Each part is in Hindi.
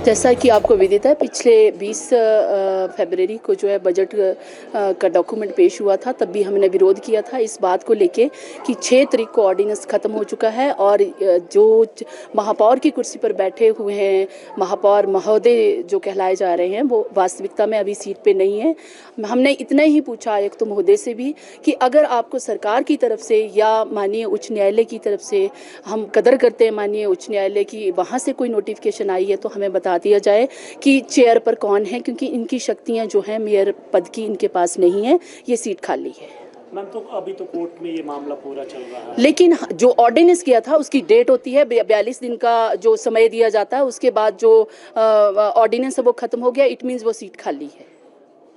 जैसा कि आपको विदित है, पिछले 20 फरवरी को जो है बजट का डॉक्यूमेंट पेश हुआ था। तब भी हमने विरोध किया था इस बात को लेके कि 6 तारीख को ऑर्डिनेंस ख़त्म हो चुका है और जो महापौर की कुर्सी पर बैठे हुए हैं महापौर महोदय जो कहलाए जा रहे हैं वो वास्तविकता में अभी सीट पे नहीं है। हमने इतना ही पूछा आयुक्त महोदय से भी कि अगर आपको सरकार की तरफ से या माननीय उच्च न्यायालय की तरफ से, हम कदर करते हैं माननीय उच्च न्यायालय की, वहाँ से कोई नोटिफिकेशन आई है तो हमें बता दिया जाए कि चेयर पर कौन है, क्योंकि इनकी शक्तियां जो हैं मेयर पद की इनके पास नहीं है, ये सीट खाली है। मैम तो अभी तो कोर्ट में ये मामला पूरा चल रहा है, लेकिन जो ऑर्डिनेंस किया था उसकी डेट होती है 42 दिन का जो समय दिया जाता है, उसके बाद जो ऑर्डिनेंस है वो खत्म हो गया, इट मीन्स वो सीट खाली है।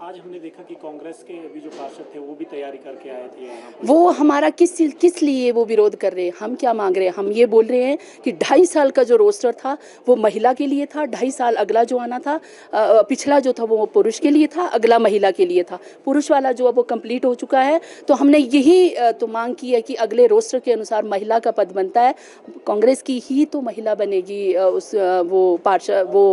आज हमने देखा कि कांग्रेस के अभी जो पार्षद थे वो भी तैयारी करके आए थे यहाँ पर। वो हमारा किस लिए वो विरोध कर रहे हैं, हम क्या मांग रहे हैं? हम ये बोल रहे हैं कि 2.5 साल का जो रोस्टर था वो महिला के लिए था, 2.5 साल अगला जो आना था, पिछला जो था वो पुरुष के लिए था, अगला महिला के लिए था। पुरुष वाला जो अब वो कंप्लीट हो चुका है, तो हमने यही तो मांग की है कि अगले रोस्टर के अनुसार महिला का पद बनता है, कांग्रेस की ही तो महिला बनेगी उस वो पार्षद वो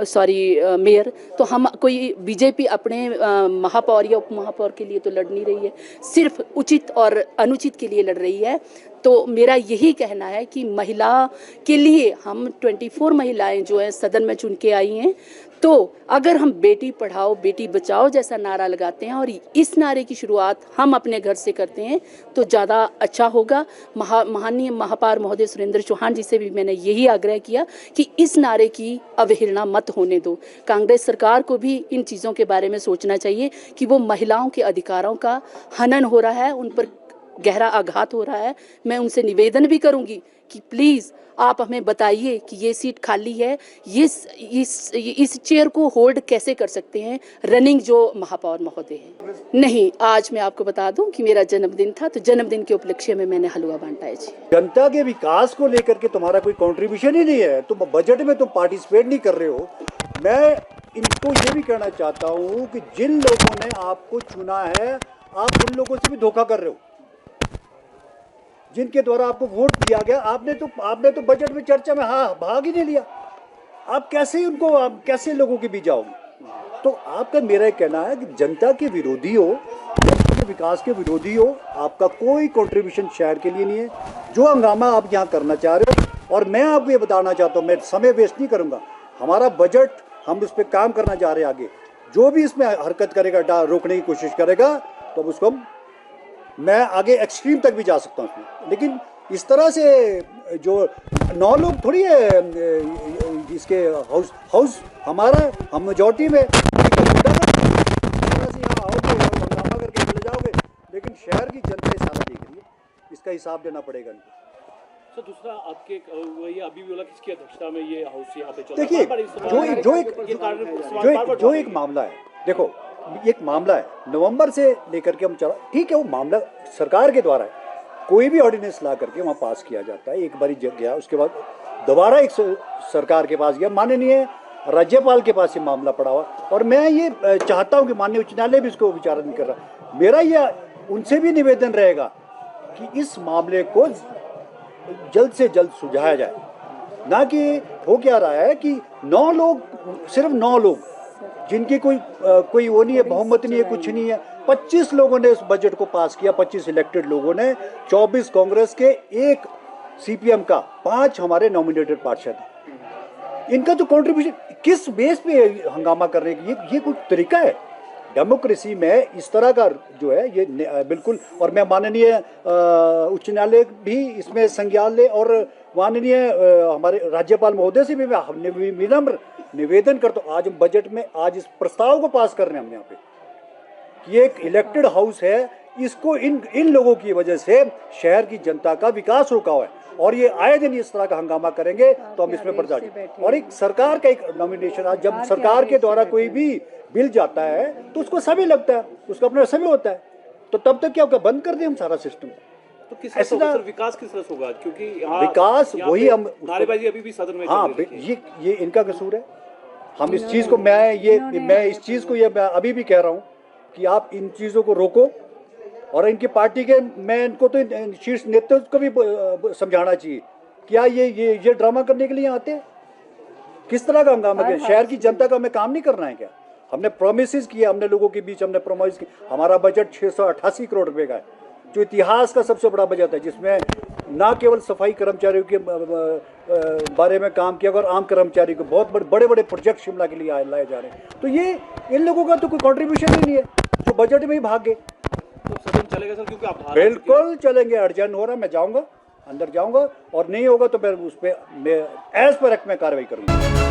सॉरी मेयर। तो हम कोई बीजेपी अपने महापौर या उप महापौर के लिए तो लड़ नहीं रही है, सिर्फ उचित और अनुचित के लिए लड़ रही है। तो मेरा यही कहना है कि महिला के लिए हम 24 महिलाएं जो हैं सदन में चुन के आई हैं, तो अगर हम बेटी पढ़ाओ बेटी बचाओ जैसा नारा लगाते हैं और इस नारे की शुरुआत हम अपने घर से करते हैं तो ज़्यादा अच्छा होगा। माननीय महापौर महोदय सुरेंद्र चौहान जी से भी मैंने यही आग्रह किया कि इस नारे की अवहेलना मत होने दो। कांग्रेस सरकार को भी इन चीज़ों के बारे में सोचना चाहिए कि वो महिलाओं के अधिकारों का हनन हो रहा है, उन पर गहरा आघात हो रहा है। मैं उनसे निवेदन भी करूंगी कि प्लीज़ आप हमें बताइए कि ये सीट खाली है, इस चेयर को होल्ड कैसे कर सकते हैं रनिंग जो महापौर महोदय हैं। नहीं, आज मैं आपको बता दूं कि मेरा जन्मदिन था, तो जन्मदिन के उपलक्ष्य में मैंने हलवा बांटा है जी। जनता के विकास को लेकर के तुम्हारा कोई कंट्रीब्यूशन ही नहीं है, तुम बजट में तुम पार्टिसिपेट नहीं कर रहे हो। मैं इनको ये भी कहना चाहता हूँ कि जिन लोगों ने आपको चुना है आप उन लोगों से भी धोखा कर रहे हो, जिनके द्वारा आपको वोट दिया गया। आपने तो बजट में चर्चा में भाग ही नहीं लिया। आप कैसे लोगों के बीच जाओगे? तो आपका मेरा कहना है कि जनता के विरोधी हो, जनता के विकास के विरोधी हो, आपका कोई कंट्रीब्यूशन शहर के लिए नहीं है। जो हंगामा आप यहाँ करना चाह रहे हो, और मैं आपको ये बताना चाहता हूँ, मैं समय वेस्ट नहीं करूँगा। हमारा बजट, हम उस पर काम करना चाह रहे हैं आगे। जो भी इसमें हरकत करेगा, रोकने की कोशिश करेगा, तो उसको मैं आगे एक्सट्रीम तक भी जा सकता हूँ उसमें। लेकिन इस तरह से जो 9 लोग थोड़ी है इसके हाउस हमारा, हम मेजॉरिटी में यहाँ आओगे और हंगामा करके चले जाओगे, लेकिन शहर की जनता सारा देख रही है, इसका हिसाब देना पड़ेगा इनको। तो दूसरा आपके ये अभी भी बोला किसकी अध्यक्षता में ये हाउस यहाँ पे चल देखिए जो एक मामला है, देखो एक मामला है नवंबर से लेकर के हम चला, ठीक है, वो मामला सरकार के द्वारा है। कोई भी ऑर्डिनेंस ला करके वहाँ पास किया जाता है, एक बारी गया, उसके बाद दोबारा एक सरकार के पास गया, माननीय राज्यपाल के पास ये मामला पड़ा हुआ। और मैं ये चाहता हूँ कि माननीय उच्च न्यायालय भी इसको विचार नहीं कर रहा। मेरा ये उनसे भी निवेदन रहेगा कि इस मामले को जल्द से जल्द सुलझाया जाए। ना कि हो क्या रहा है कि 9 लोग, सिर्फ 9 लोग जिनकी कोई वो नहीं है, बहुमत नहीं है, कुछ नहीं है। 25 लोगों ने इस बजट को पास किया, 25 इलेक्टेड लोगों ने, 24 कांग्रेस के, 1 सीपीएम का, 5 हमारे नॉमिनेटेड पार्षद हैं। इनका जो कंट्रीब्यूशन किस बेस पे हंगामा करने की, ये कोई तरीका है डेमोक्रेसी में? इस तरह का जो है ये बिल्कुल। और मैं माननीय उच्च न्यायालय भी इसमें संज्ञान ले, और माननीय हमारे राज्यपाल महोदय से भी मैं विनम्र निवेदन करता हूँ। आज हम बजट में आज इस प्रस्ताव को पास कर रहे हैं हम यहाँ पे कि एक इलेक्टेड हाउस है, इसको इन लोगों की वजह से शहर की जनता का विकास रुका हुआ है, और ये आए दिन इस तरह का हंगामा करेंगे तो हम इसमें बढ़ जाएंगे। और एक सरकार का एक नॉमिनेशन, जब सरकार के द्वारा कोई भी बिल जाता है तो उसको समय लगता है, उसका अपना समय होता है, तो तब तक क्या होगा, बंद कर दें हम सारा सिस्टम। तो किस तरह विकास किस तरह होगा? क्योंकि विकास वही हम नारेबाजी अभी भी सदन में ये इनका कसूर है। हम इस चीज को मैं इस चीज को मैं अभी भी कह रहा हूँ कि आप इन चीजों को रोको, और इनकी पार्टी के, मैं इनको तो शीर्ष नेतृत्व को भी समझाना चाहिए, क्या ये ड्रामा करने के लिए आते हैं? किस तरह का हंगामा किया? शहर की जनता का हमें काम नहीं करना है क्या? हमने प्रोमिस किया, हमने लोगों के बीच हमने प्रोमिस की। हमारा बजट 688 करोड़ रुपए का है, जो इतिहास का सबसे बड़ा बजट है, जिसमें ना केवल सफाई कर्मचारियों के बारे में काम किया और आम कर्मचारी को बहुत बड़े बड़े प्रोजेक्ट शिमला के लिए लाए जा रहे हैं। तो ये इन लोगों का तो कोई कंट्रीब्यूशन ही नहीं है, जो बजट में ही भाग गए। तो सदन चलेगा सर, क्योंकि आप हार चुके हैं। बिल्कुल चलेंगे, अर्जेंट हो रहा, मैं जाऊंगा, अंदर जाऊंगा, और नहीं होगा तो मैं उस पर एज पर एक्ट में कार्रवाई करूंगा।